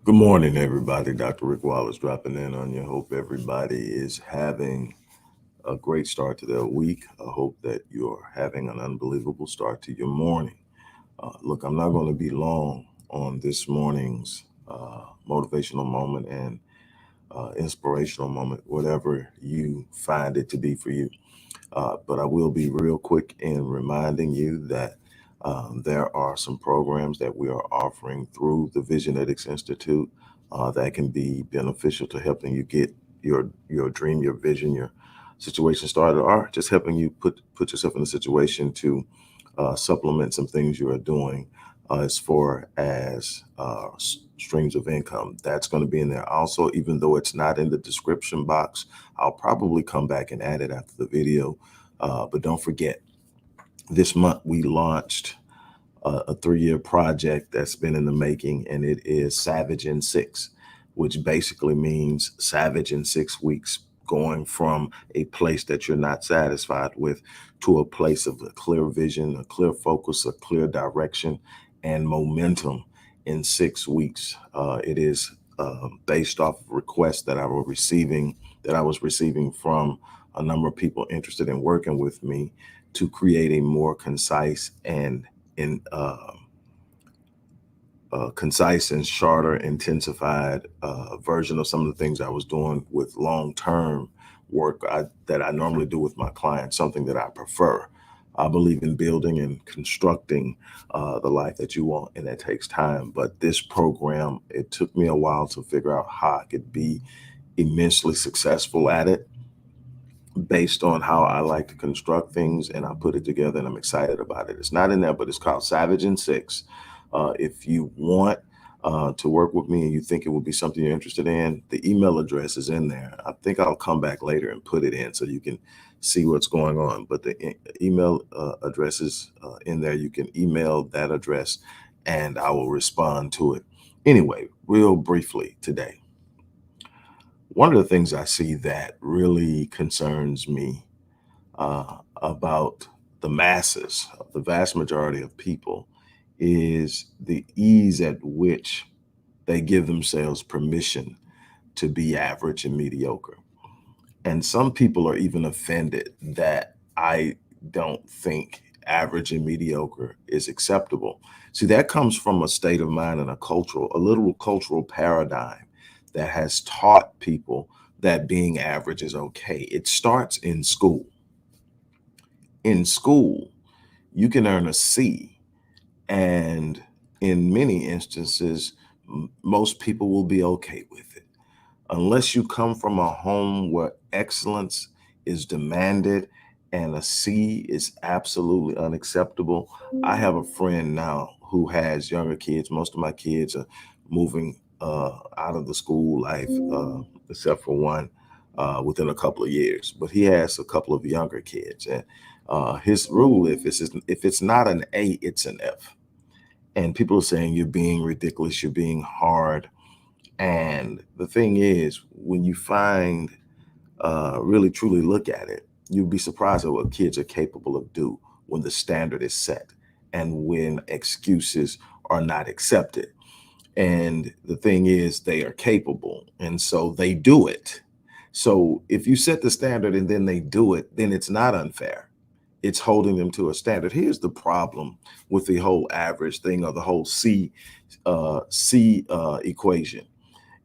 Good morning, everybody. Dr. Rick Wallace dropping in on you. Hope everybody is having a great start to their week. I hope that you're having an unbelievable start to your morning. Look, I'm not going to be long on this morning's motivational moment and inspirational moment, whatever you find it to be for you. But I will be real quick in reminding you that there are some programs that we are offering through the Visionetics Institute that can be beneficial to helping you get your dream, your vision, your situation started, or just helping you put yourself in a situation to supplement some things you are doing as far as streams of income. That's going to be in there also, even though it's not in the description box. I'll probably come back and add it after the video. But don't forget, this month we launched a 3-year project that's been in the making, and it is Savage in 6, which basically means savage in 6 weeks, going from a place that you're not satisfied with to a place of a clear vision, a clear focus, a clear direction, and momentum in 6 weeks. It is based off of requests that I was receiving from a number of people interested in working with me to create a more concise and shorter, intensified version of some of the things I was doing with long-term work that I normally do with my clients, something that I prefer. I believe in building and constructing the life that you want, and that takes time. But this program, it took me a while to figure out how I could be immensely successful at it based on how I like to construct things, and I put it together, and I'm excited about it. It's not in there, but it's called Savage in 6. If you want to work with me and you think it would be something you're interested in, the email address is in there. I think I'll come back later and put it in so you can see what's going on. But the email address is in there. You can email that address and I will respond to it. Anyway, real briefly today, one of the things I see that really concerns me about the masses, the vast majority of people, is the ease at which they give themselves permission to be average and mediocre. And some people are even offended that I don't think average and mediocre is acceptable. See, that comes from a state of mind and a literal cultural paradigm that has taught people that being average is okay. It starts in school. In school, you can earn a C, and in many instances, most people will be okay with it. Unless you come from a home where excellence is demanded and a C is absolutely unacceptable. I have a friend now who has younger kids. Most of my kids are moving out of the school life, except for one, within a couple of years. But he has a couple of younger kids, and his rule, if it's not an A, it's an F. And people are saying you're being ridiculous, you're being hard. And the thing is, when you really truly look at it, you'd be surprised at what kids are capable of do when the standard is set and when excuses are not accepted. And the thing is, they are capable, and so they do it. So if you set the standard and then they do it, then it's not unfair. It's holding them to a standard. Here's the problem with the whole average thing, or the whole C equation,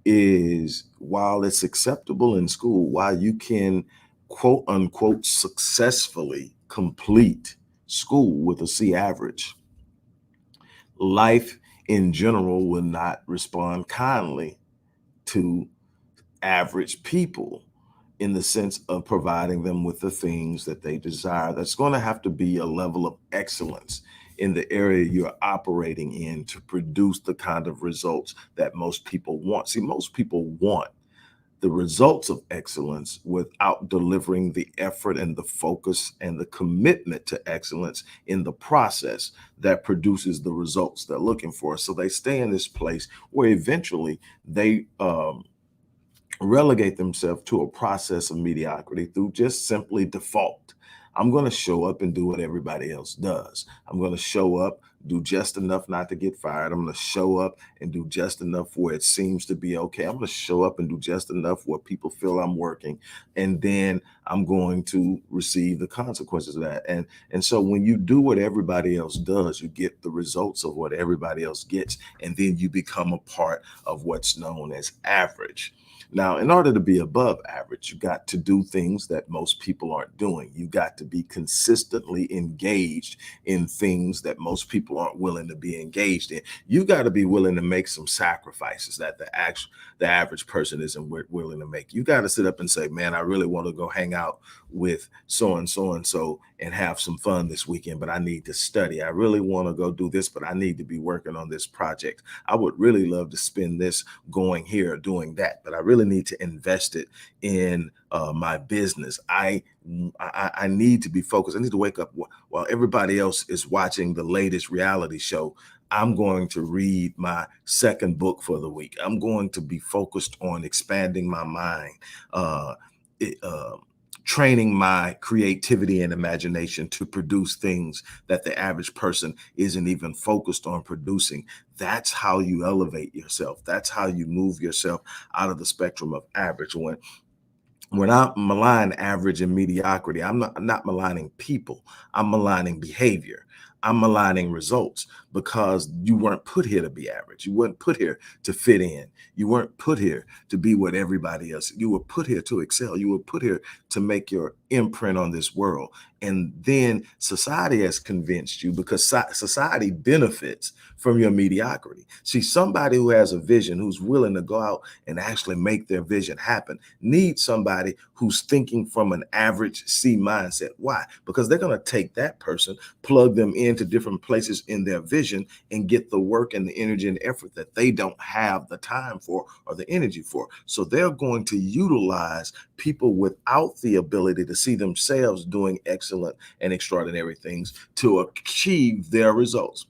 is while it's acceptable in school, while you can quote unquote successfully complete school with a C average, life in general will not respond kindly to average people in the sense of providing them with the things that they desire. That's going to have to be a level of excellence in the area you're operating in to produce the kind of results that most people want. See, most people want the results of excellence without delivering the effort and the focus and the commitment to excellence in the process that produces the results they're looking for. So they stay in this place where eventually they relegate themselves to a process of mediocrity through just simply default. I'm going to show up and do what everybody else does. I'm going to show up, do just enough not to get fired. I'm going to show up and do just enough where it seems to be okay. I'm going to show up and do just enough where people feel I'm working. And then I'm going to receive the consequences of that. And so when you do what everybody else does, you get the results of what everybody else gets. And then you become a part of what's known as average. Now, in order to be above average, you got to do things that most people aren't doing. You got to be consistently engaged in things that most people aren't willing to be engaged in. You got to be willing to make some sacrifices that the average person isn't willing to make. You got to sit up and say, "Man, I really want to go hang out with so and so and have some fun this weekend, but I need to study. I really want to go do this, but I need to be working on this project. I would really love to spend this going here or doing that, but I really need to invest it in my business. I need to be focused. I need to wake up while everybody else is watching the latest reality show. I'm going to read my second book for the week. I'm going to be focused on expanding my mind, uh, it, uh, training my creativity and imagination to produce things that the average person isn't even focused on producing. That's how you elevate yourself. That's how you move yourself out of the spectrum of average. When I malign average and mediocrity, I'm not maligning people. I'm maligning behavior. I'm maligning results because you weren't put here to be average. You weren't put here to fit in. You weren't put here to be what everybody else. You were put here to excel. You were put here to make your imprint on this world. And then society has convinced you because society benefits from your mediocrity. See, somebody who has a vision, who's willing to go out and actually make their vision happen, needs somebody who's thinking from an average C mindset. Why? Because they're going to take that person, plug them into different places in their vision, and get the work and the energy and effort that they don't have the time for or the energy for. So they're going to utilize people without the ability to see themselves doing excellent and extraordinary things to achieve their results.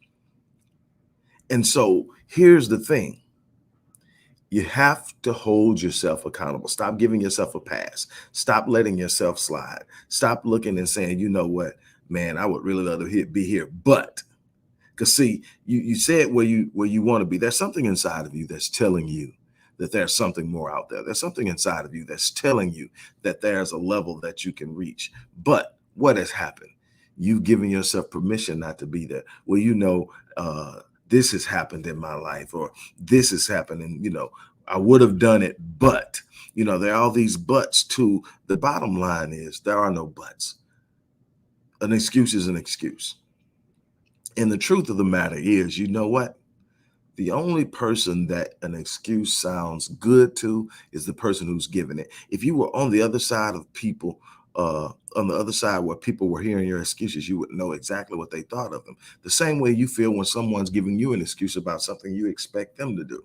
And so here's the thing. You have to hold yourself accountable. Stop giving yourself a pass. Stop letting yourself slide. Stop looking and saying, you know what, man, I would really love to be here. But because see, you said where you want to be. There's something inside of you that's telling you that there's something more out there. There's something inside of you that's telling you that there's a level that you can reach. But what has happened? You've given yourself permission not to be there. Well, this has happened in my life, or this has happened, and I would have done it, but there are all these buts to the bottom line is there are no buts. An excuse is an excuse. And the truth of the matter is, you know what? The only person that an excuse sounds good to is the person who's giving it. If you were on the other side of people, on the other side where people were hearing your excuses, you would know exactly what they thought of them. The same way you feel when someone's giving you an excuse about something you expect them to do.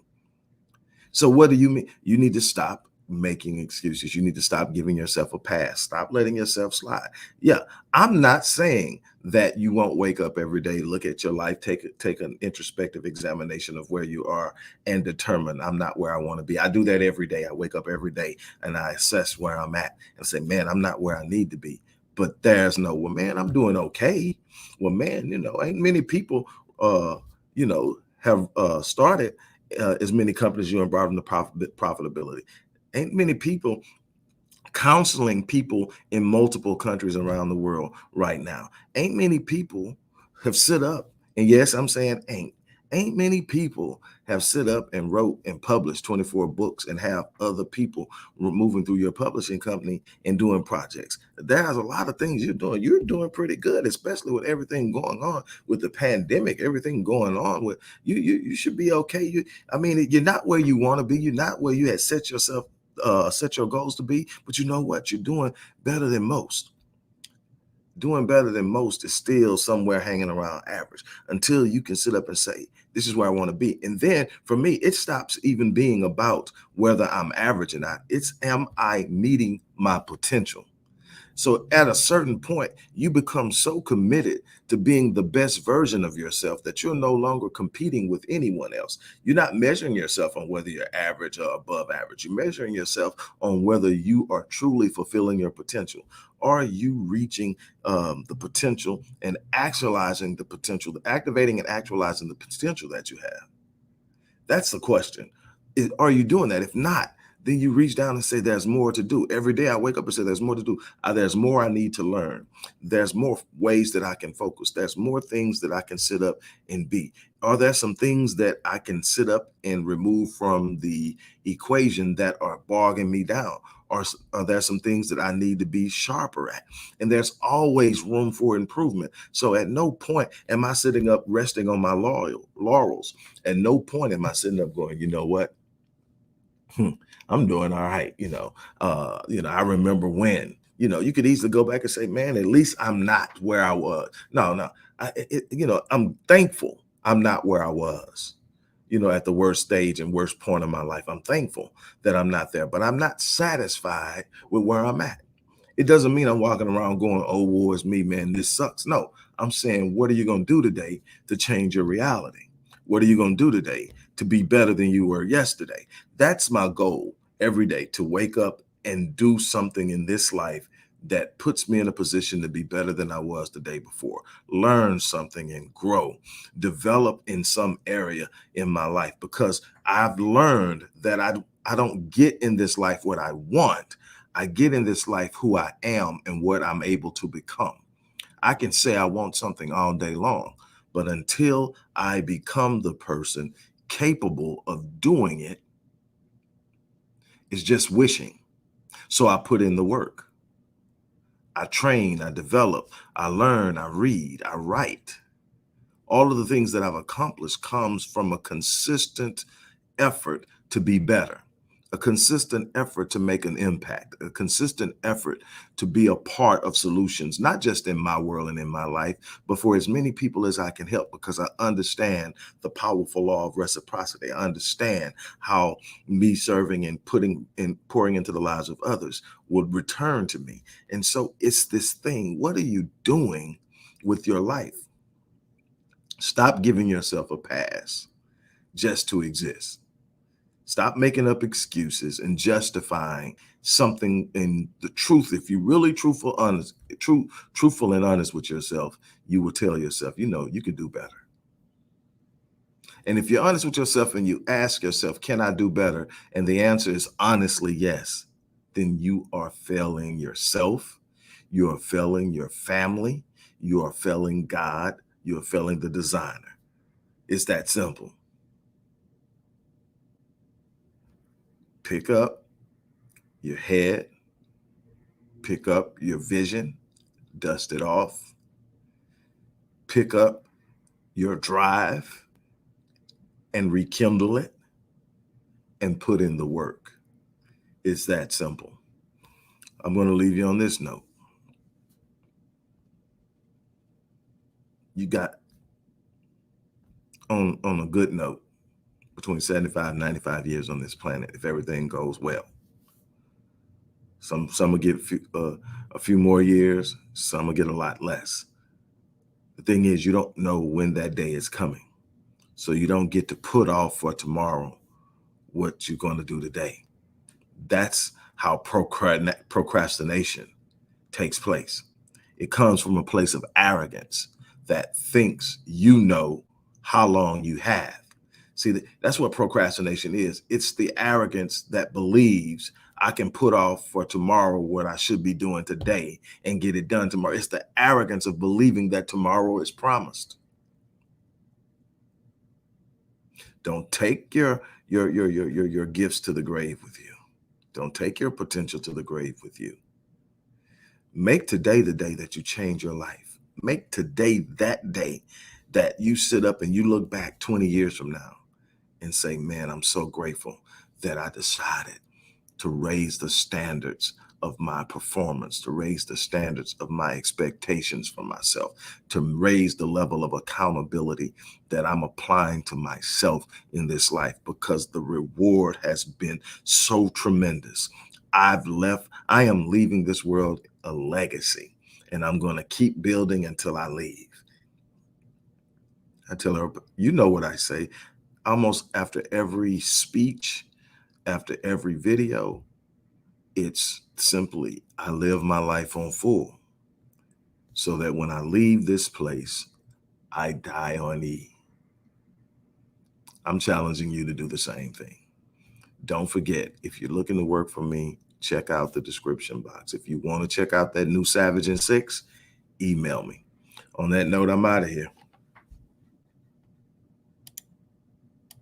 So what do you mean? You need to stop making excuses. You need to stop giving yourself a pass. Stop letting yourself slide. Yeah, I'm not saying that you won't wake up every day, look at your life, take an introspective examination of where you are and determine I'm not where I want to be. I do that every day. I wake up every day and I assess where I'm at and say, man, I'm not where I need to be. But there's no, well, man, I'm doing okay. Well, man, ain't many people, have started as many companies you and brought them to profitability. Ain't many people counseling people in multiple countries around the world right now. Ain't many people have sit up, and yes, I'm saying ain't many people have sit up and wrote and published 24 books and have other people moving through your publishing company and doing projects. There's a lot of things you're doing. You're doing pretty good, especially with everything going on with the pandemic, everything going on with you. You should be okay. You're not where you want to be. You're not where you had set your goals to be, but you know what? You're doing better than most. Doing better than most is still somewhere hanging around average until you can sit up and say, this is where I want to be. And then for me, it stops even being about whether I'm average or not. It's, am I meeting my potential? So at a certain point, you become so committed to being the best version of yourself that you're no longer competing with anyone else. You're not measuring yourself on whether you're average or above average. You're measuring yourself on whether you are truly fulfilling your potential. Are you reaching the potential and actualizing the potential, activating and actualizing the potential that you have? That's the question. Are you doing that? If not, then you reach down and say, there's more to do. Every day I wake up and say, there's more to do. There's more I need to learn. There's more ways that I can focus. There's more things that I can sit up and be. Are there some things that I can sit up and remove from the equation that are bogging me down? Or are there some things that I need to be sharper at? And there's always room for improvement. So at no point am I sitting up resting on my laurels. At no point am I sitting up going, you know what? I'm doing all right. I remember when, you could easily go back and say, man, at least I'm not where I was. No. I'm thankful I'm not where I was, at the worst stage and worst point of my life. I'm thankful that I'm not there, but I'm not satisfied with where I'm at. It doesn't mean I'm walking around going, oh, woe is me, man, this sucks. No, I'm saying, what are you going to do today to change your reality? What are you going to do today to be better than you were yesterday? That's my goal every day, to wake up and do something in this life that puts me in a position to be better than I was the day before, learn something and grow, develop in some area in my life, because I've learned that I don't get in this life what I want. I get in this life who I am and what I'm able to become. I can say I want something all day long, but until I become the person capable of doing it, it's just wishing. So I put in the work. I train, I develop, I learn, I read, I write. All of the things that I've accomplished comes from a consistent effort to be better, a consistent effort to make an impact, a consistent effort to be a part of solutions, not just in my world and in my life, but for as many people as I can help, because I understand the powerful law of reciprocity. I understand how me serving and pouring into the lives of others would return to me. And so it's this thing. What are you doing with your life? Stop giving yourself a pass just to exist. Stop making up excuses and justifying something in the truth. If you're really truthful and honest with yourself, you will tell yourself, you can do better. And if you're honest with yourself and you ask yourself, can I do better? And the answer is honestly yes, then you are failing yourself. You are failing your family. You are failing God. You are failing the designer. It's that simple. Pick up your head, pick up your vision, dust it off, pick up your drive and rekindle it and put in the work. It's that simple. I'm going to leave you on this note. You got on a good note between 75 and 95 years on this planet if everything goes well. Some will get a few more years, some will get a lot less. The thing is, you don't know when that day is coming. So you don't get to put off for tomorrow what you're going to do today. That's how procrastination takes place. It comes from a place of arrogance that thinks you know how long you have. See, that's what procrastination is. It's the arrogance that believes I can put off for tomorrow what I should be doing today and get it done tomorrow. It's the arrogance of believing that tomorrow is promised. Don't take your gifts to the grave with you. Don't take your potential to the grave with you. Make today the day that you change your life. Make today that day that you sit up and you look back 20 years from now and say, man, I'm so grateful that I decided to raise the standards of my performance, to raise the standards of my expectations for myself, to raise the level of accountability that I'm applying to myself in this life, because the reward has been so tremendous. I am leaving this world a legacy, and I'm going to keep building until I leave. I tell her, you know what I say, almost after every speech, after every video, it's simply, I live my life on full so that when I leave this place, I die on E. I'm challenging you to do the same thing. Don't forget, if you're looking to work for me, check out the description box. If you want to check out that new Savage and Six, email me. On that note, I'm out of here.